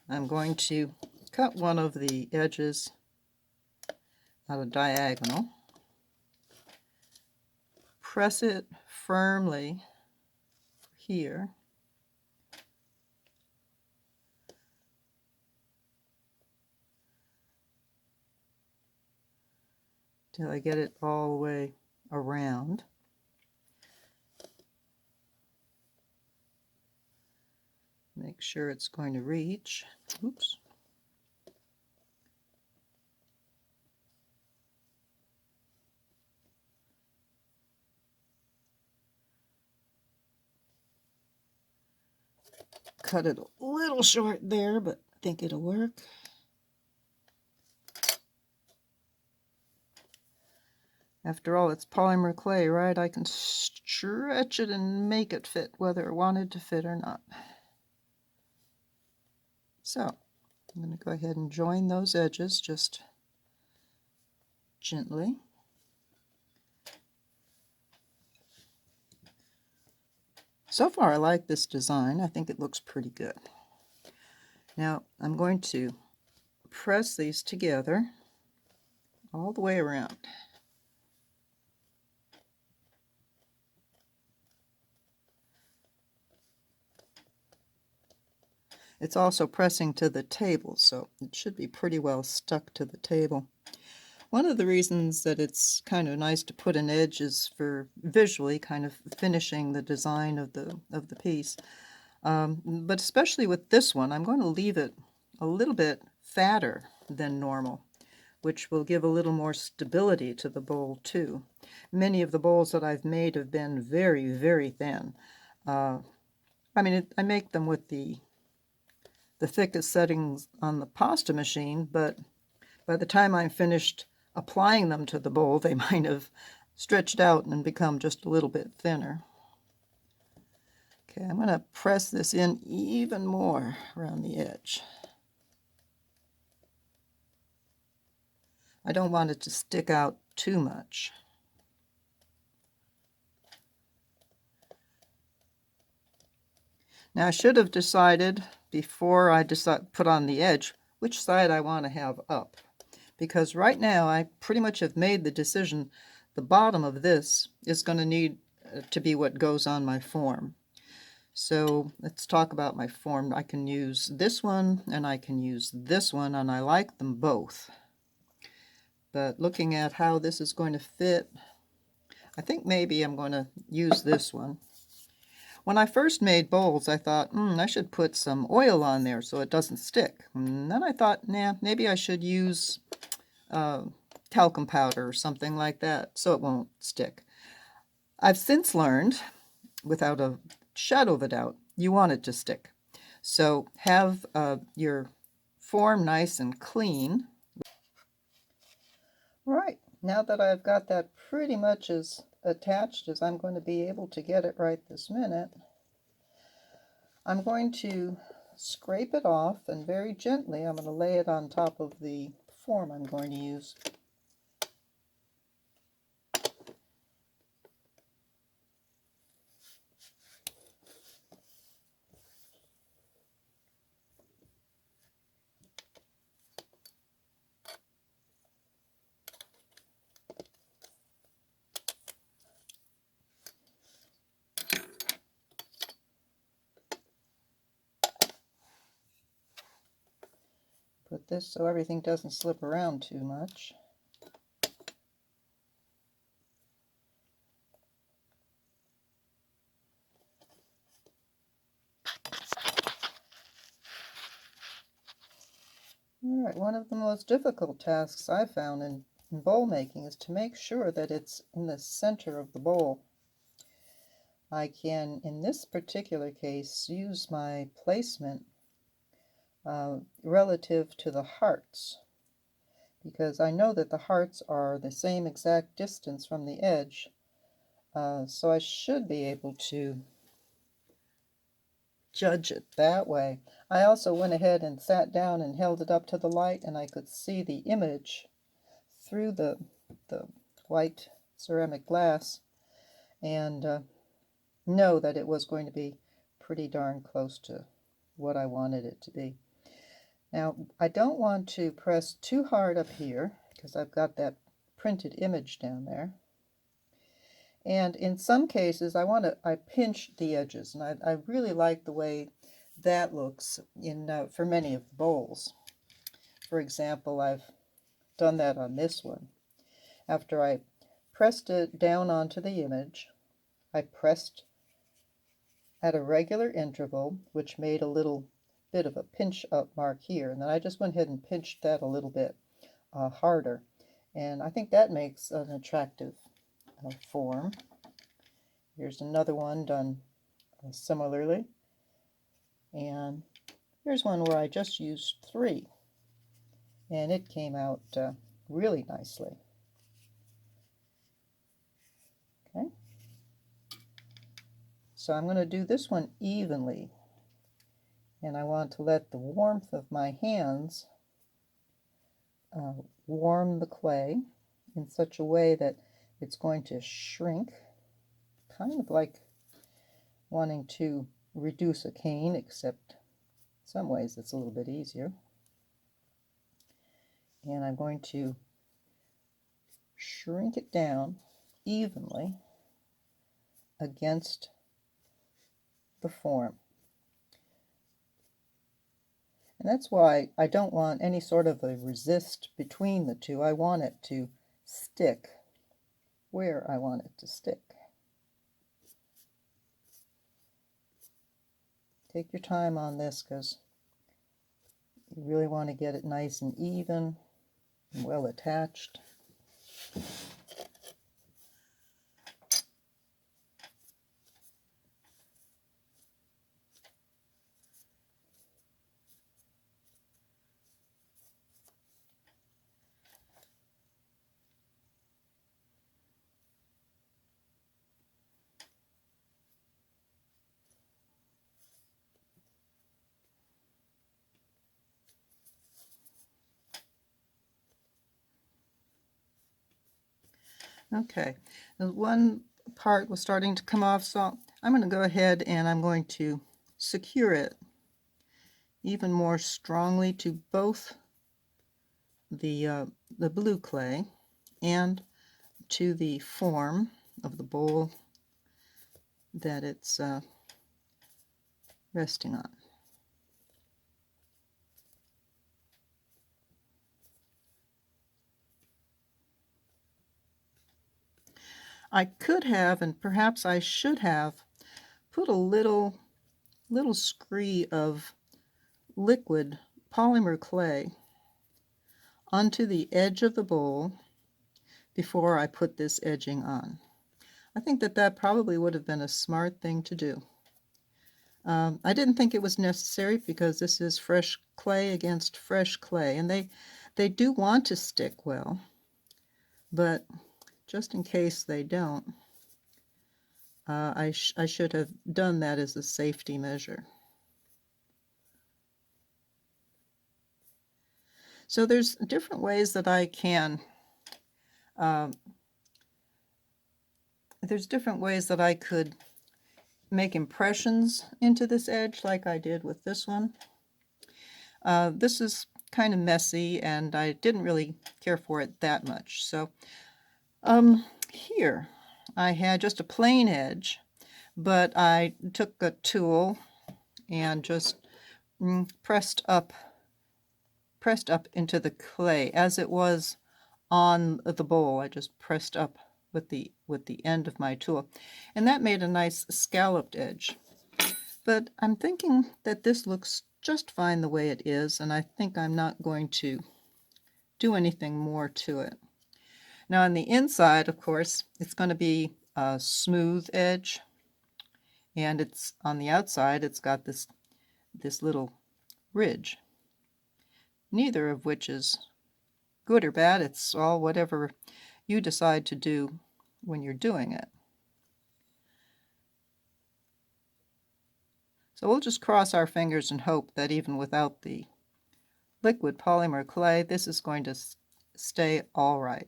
I'm going to cut one of the edges at a diagonal, press it firmly here, till I get it all the way around. Make sure it's going to reach. Oops. Cut it a little short there, but I think it'll work. After all, it's polymer clay, right? I can stretch it and make it fit, whether it wanted to fit or not. So, I'm going to go ahead and join those edges just gently. So far, I like this design. I think it looks pretty good. Now, I'm going to press these together all the way around. It's also pressing to the table, so it should be pretty well stuck to the table. One of the reasons that it's kind of nice to put an edge is for visually kind of finishing the design of the piece. But especially with this one, I'm going to leave it a little bit fatter than normal, which will give a little more stability to the bowl too. Many of the bowls that I've made have been very thin. I make them with the thickest settings on the pasta machine, but by the time I'm finished applying them to the bowl, they might have stretched out and become just a little bit thinner. Okay, I'm going to press this in even more around the edge. I don't want it to stick out too much. Now I should have decided before I put on the edge which side I want to have up. Because right now I pretty much have made the decision the bottom of this is going to need to be what goes on my form. So let's talk about my form. I can use this one and I can use this one, and I like them both. But looking at how this is going to fit, I think maybe I'm going to use this one. When I first made bowls, I thought, I should put some oil on there so it doesn't stick. And then I thought, nah, maybe I should use talcum powder or something like that so it won't stick. I've since learned, without a shadow of a doubt, you want it to stick. So have your form nice and clean. Right, now that I've got that pretty much as attached as I'm going to be able to get it right this minute, I'm going to scrape it off, and very gently I'm going to lay it on top of the form I'm going to use. Put this so everything doesn't slip around too much. Alright, one of the most difficult tasks I've found in bowl making is to make sure that it's in the center of the bowl. I can, in this particular case, use my placement relative to the hearts, because I know that the hearts are the same exact distance from the edge, so I should be able to judge it that way. I also went ahead and sat down and held it up to the light, and I could see the image through the white ceramic glass, and know that it was going to be pretty darn close to what I wanted it to be. Now, I don't want to press too hard up here because I've got that printed image down there. And in some cases, I pinch the edges, and I really like the way that looks for many of the bowls. For example, I've done that on this one. After I pressed it down onto the image, I pressed at a regular interval, which made a little bit of a pinch up mark here, and then I just went ahead and pinched that a little bit harder, and I think that makes an attractive form. Here's another one done similarly, and here's one where I just used 3, and it came out really nicely. Okay, so I'm going to do this one evenly, and I want to let the warmth of my hands warm the clay in such a way that it's going to shrink, kind of like wanting to reduce a cane, except in some ways it's a little bit easier. And I'm going to shrink it down evenly against the form. And that's why I don't want any sort of a resist between the two. I want it to stick where I want it to stick. Take your time on this because you really want to get it nice and even and well attached. Okay, one part was starting to come off, so I'm going to go ahead and I'm going to secure it even more strongly to both the blue clay and to the form of the bowl that it's resting on. I could have, and perhaps I should have, put a little scree of liquid polymer clay onto the edge of the bowl before I put this edging on. I think that probably would have been a smart thing to do. I didn't think it was necessary because this is fresh clay against fresh clay, and they do want to stick well, but just in case they don't, I should have done that as a safety measure. So there's different ways that I can there's different ways that I could make impressions into this edge like I did with this one. This is kind of messy and I didn't really care for it that much. So here I had just a plain edge, but I took a tool and just pressed up into the clay as it was on the bowl. I just pressed up with the end of my tool, and that made a nice scalloped edge. But I'm thinking that this looks just fine the way it is, and I think I'm not going to do anything more to it. Now on the inside, of course, it's going to be a smooth edge, and it's on the outside it's got this little ridge, neither of which is good or bad. It's all whatever you decide to do when you're doing it. So we'll just cross our fingers and hope that even without the liquid polymer clay, this is going to stay all right.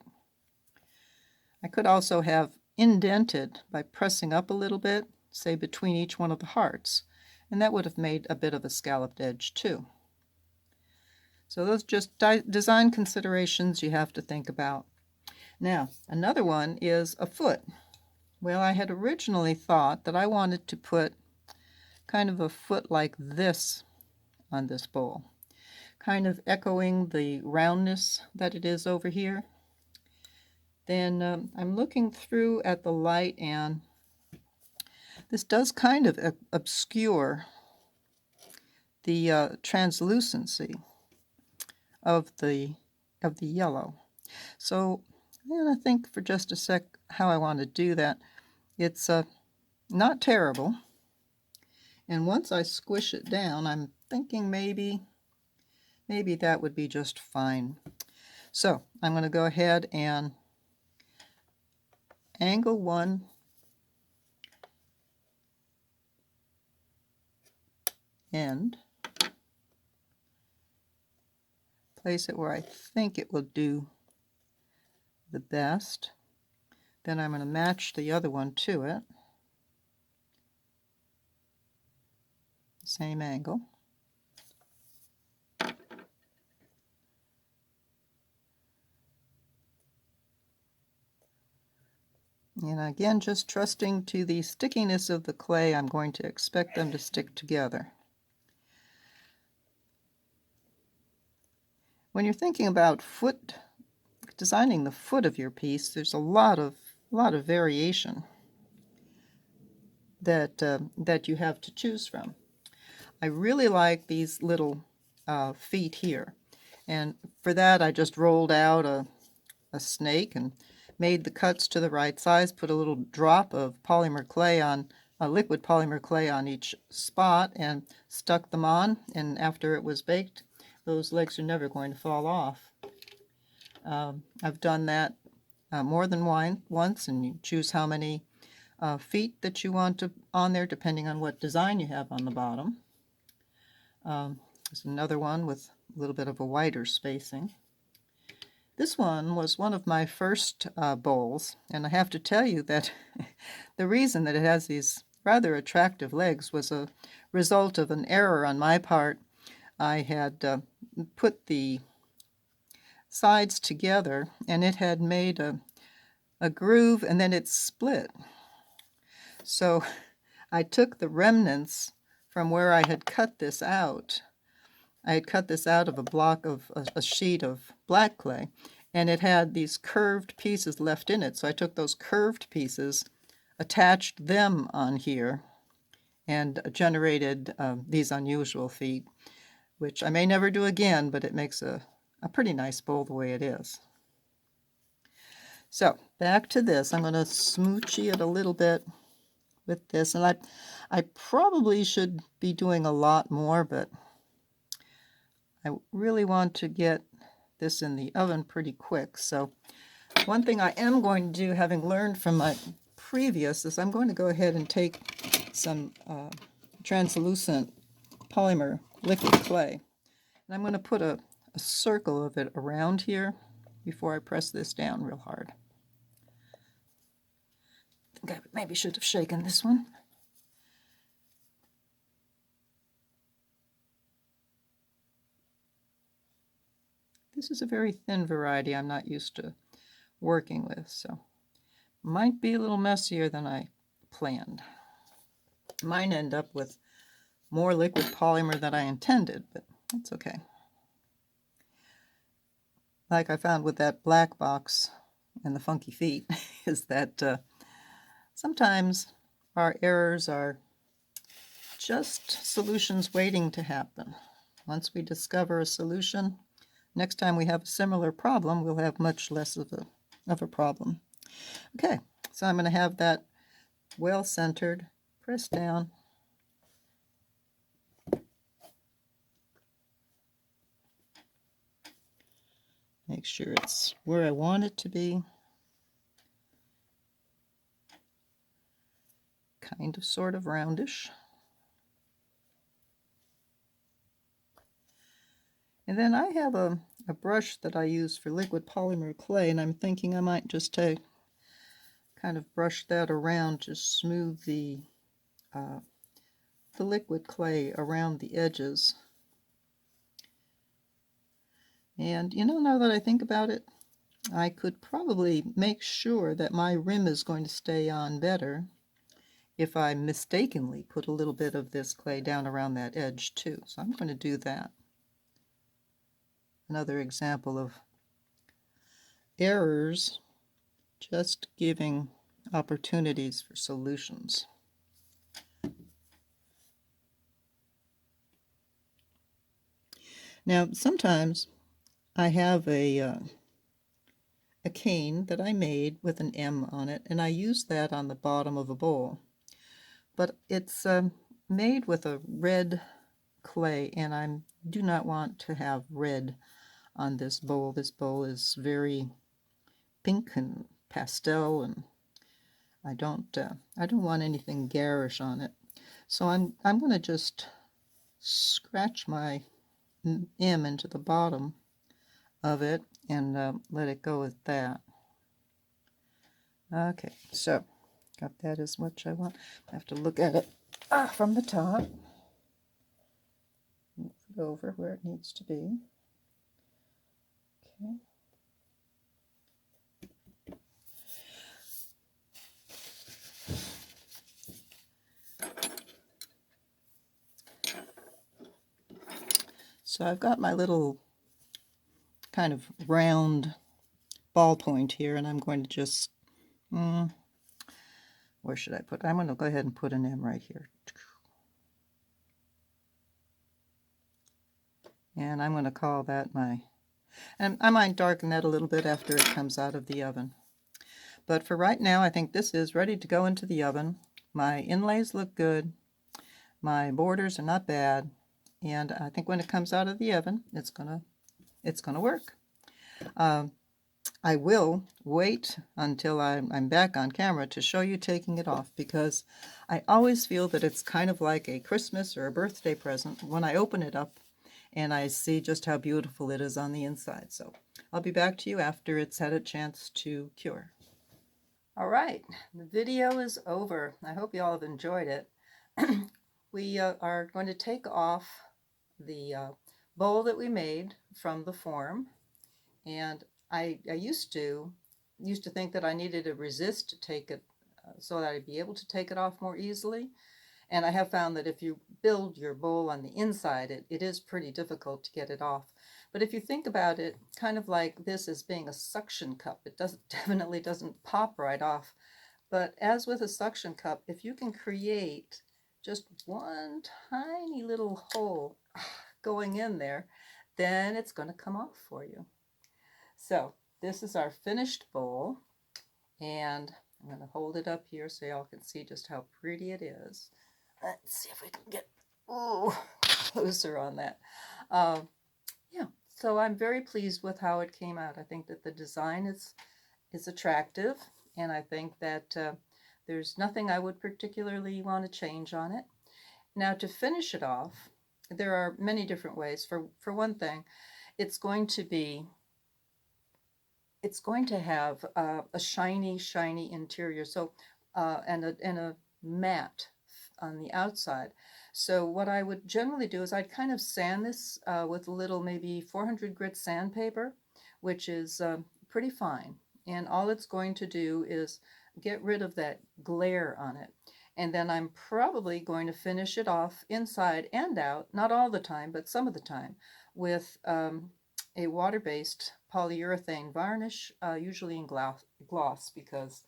I could also have indented by pressing up a little bit, say between each one of the hearts, and that would have made a bit of a scalloped edge too. So those just design considerations you have to think about. Now, another one is a foot. Well, I had originally thought that I wanted to put kind of a foot like this on this bowl, kind of echoing the roundness that it is over here. Then I'm looking through at the light, and this does kind of obscure the translucency of the yellow. So I'm going to think for just a sec how I want to do that. It's not terrible, and once I squish it down, I'm thinking maybe that would be just fine. So I'm going to go ahead and angle one end, place it where I think it will do the best. Then I'm going to match the other one to it, same angle. And again, just trusting to the stickiness of the clay, I'm going to expect them to stick together. When you're thinking about designing the foot of your piece, there's a lot of variation that you have to choose from. I really like these little feet here, and for that I just rolled out a snake and made the cuts to the right size, put a little drop of polymer clay on liquid polymer clay on each spot, and stuck them on, and after it was baked, those legs are never going to fall off. I've done that more than once, and you choose how many feet that you want on there depending on what design you have on the bottom. There's another one with a little bit of a wider spacing. This one was one of my first bowls, and I have to tell you that the reason that it has these rather attractive legs was a result of an error on my part I had put the sides together, and it had made a groove, and then it split. So I took the remnants from where I had cut this out. I had cut this out of a block of a sheet of black clay, and it had these curved pieces left in it. So I took those curved pieces, attached them on here, and generated these unusual feet, which I may never do again, but it makes a pretty nice bowl the way it is. So back to this. I'm going to smoochy it a little bit with this, and I probably should be doing a lot more, but I really want to get this in the oven pretty quick. So one thing I am going to do, having learned from my previous, is I'm going to go ahead and take some translucent polymer liquid clay, and I'm going to put a circle of it around here before I press this down real hard. I think I maybe should have shaken this one. This is a very thin variety I'm not used to working with, so might be a little messier than I planned. Mine end up with more liquid polymer than I intended, but that's okay. Like I found with that black box and the funky feet is that sometimes our errors are just solutions waiting to happen. Once we discover a solution, next time we have a similar problem, we'll have much less of a problem. Okay, so I'm going to have that well centered, pressed down. Make sure it's where I want it to be. Kind of sort of roundish. And then I have a brush that I use for liquid polymer clay, and I'm thinking I might just kind of brush that around to smooth the liquid clay around the edges. And you know, now that I think about it, I could probably make sure that my rim is going to stay on better if I mistakenly put a little bit of this clay down around that edge too. So I'm going to do that. Another example of errors just giving opportunities for solutions. Now, sometimes I have a cane that I made with an M on it, and I use that on the bottom of a bowl. But it's made with a red clay, and I do not want to have red on this bowl. This bowl is very pink and pastel, and I don't want anything garish on it. So I'm going to just scratch my M into the bottom of it and let it go with that. Okay, so got that as much I want. I have to look at it from the top. Move it over where it needs to be. Okay. So I've got my little kind of round ballpoint here, and I'm going to just, where should I put it? I'm going to go ahead and put an M right here. And I'm going to call that my, and I might darken that a little bit after it comes out of the oven. But for right now, I think this is ready to go into the oven. My inlays look good. My borders are not bad. And I think when it comes out of the oven, it's gonna work. I will wait until I'm back on camera to show you taking it off, because I always feel that it's kind of like a Christmas or a birthday present when I open it up and I see just how beautiful it is on the inside. So I'll be back to you after it's had a chance to cure. All right, the video is over. I hope you all have enjoyed it. We are going to take off the bowl that we made from the form, and I used to think that I needed a resist to take it so that I'd be able to take it off more easily. And I have found that if you build your bowl on the inside, it is pretty difficult to get it off. But if you think about it, kind of like this as being a suction cup, it definitely doesn't pop right off. But as with a suction cup, if you can create just one tiny little hole going in there, then it's going to come off for you. So this is our finished bowl, and I'm going to hold it up here so y'all can see just how pretty it is. Let's see if we can get closer on that. Yeah, so I'm very pleased with how it came out. I think that the design is attractive, and I think that there's nothing I would particularly want to change on it. Now, to finish it off, there are many different ways. For one thing, it's going to have a shiny interior, so and a matte on the outside. So what I would generally do is I'd kind of sand this with a little maybe 400 grit sandpaper, which is pretty fine. And all it's going to do is get rid of that glare on it. And then I'm probably going to finish it off inside and out, not all the time, but some of the time, with a water-based polyurethane varnish, usually in gloss, because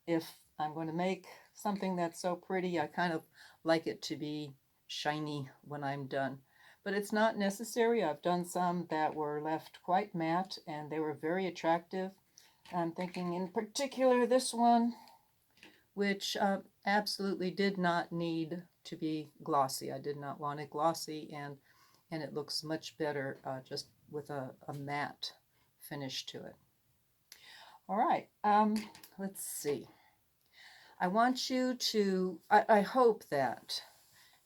if I'm going to make something that's so pretty, I kind of like it to be shiny when I'm done. But it's not necessary. I've done some that were left quite matte, and they were very attractive. I'm thinking in particular this one, which absolutely did not need to be glossy. I did not want it glossy, and it looks much better just with a matte finish to it. All right, let's see. I want you to, I hope that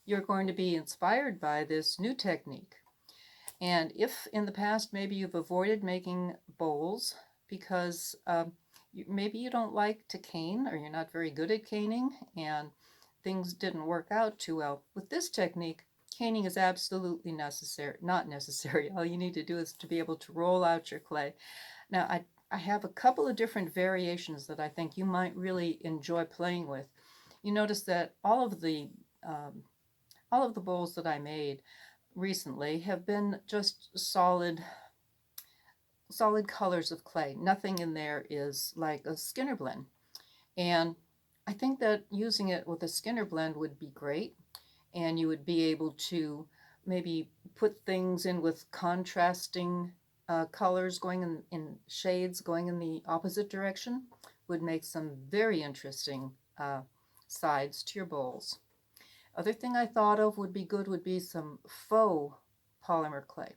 you're going to be inspired by this new technique. And if in the past maybe you've avoided making bowls because maybe you don't like to cane, or you're not very good at caning, and things didn't work out too well, with this technique, caning is absolutely not necessary. All you need to do is to be able to roll out your clay. Now, I have a couple of different variations that I think you might really enjoy playing with. You notice that all of the bowls that I made recently have been just solid colors of clay. Nothing in there is like a Skinner blend. And I think that using it with a Skinner blend would be great. And you would be able to maybe put things in with contrasting colors going in shades going in the opposite direction. Would make some very interesting sides to your bowls. Other thing I thought of would be good would be some faux polymer clay.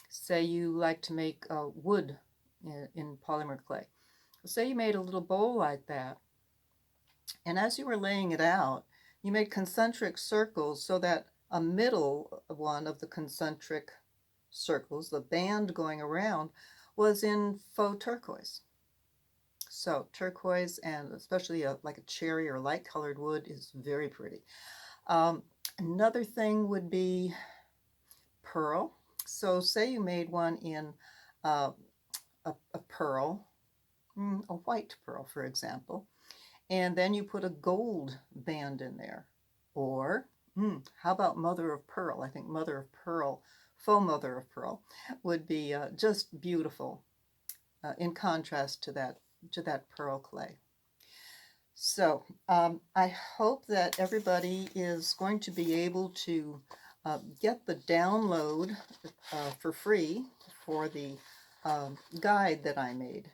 Say you like to make wood in polymer clay. Say you made a little bowl like that, and as you were laying it out, you made concentric circles so that a middle one of the concentric circles, the band going around, was in faux turquoise. So turquoise, and especially like a cherry or light colored wood, is very pretty. Another thing would be pearl. So say you made one in a pearl, a white pearl, for example, and then you put a gold band in there. Or how about mother of pearl? I think mother of pearl, faux mother of pearl, would be just beautiful in contrast to that pearl clay. So I hope that everybody is going to be able to get the download for free for the guide that I made.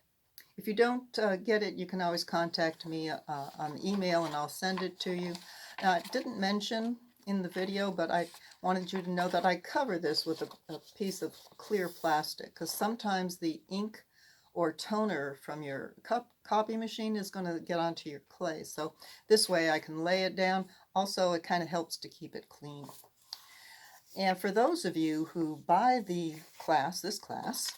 If you don't get it, you can always contact me on email, and I'll send it to you. Now, I didn't mention in the video, but I wanted you to know that I cover this with a piece of clear plastic, because sometimes the ink or toner from your copy machine is going to get onto your clay. So this way I can lay it down. Also, it kind of helps to keep it clean. And for those of you who buy this class,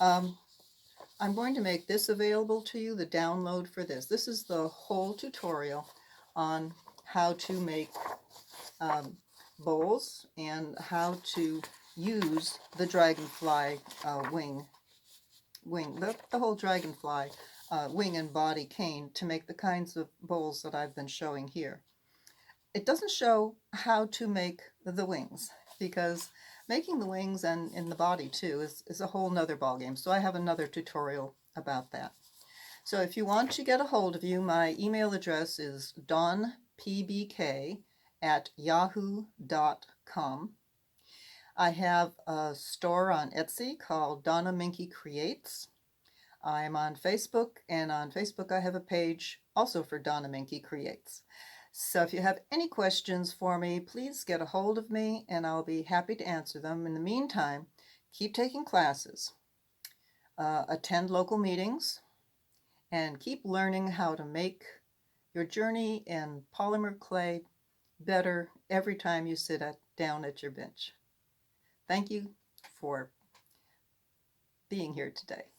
I'm going to make this available to you, the download for this. This is the whole tutorial on how to make bowls and how to use the dragonfly wing, the whole dragonfly wing and body cane to make the kinds of bowls that I've been showing here. It doesn't show how to make the wings, because making the wings and in the body too is a whole nother ballgame. So I have another tutorial about that. So if you want to get a hold of you, my email address is dawnpbk@yahoo.com. I have a store on Etsy called Donna Minky Creates. I'm on Facebook, and on Facebook I have a page also for Donna Minky Creates. So if you have any questions for me, please get a hold of me and I'll be happy to answer them. In the meantime, keep taking classes, attend local meetings, and keep learning how to make your journey in polymer clay better every time you sit down at your bench. Thank you for being here today.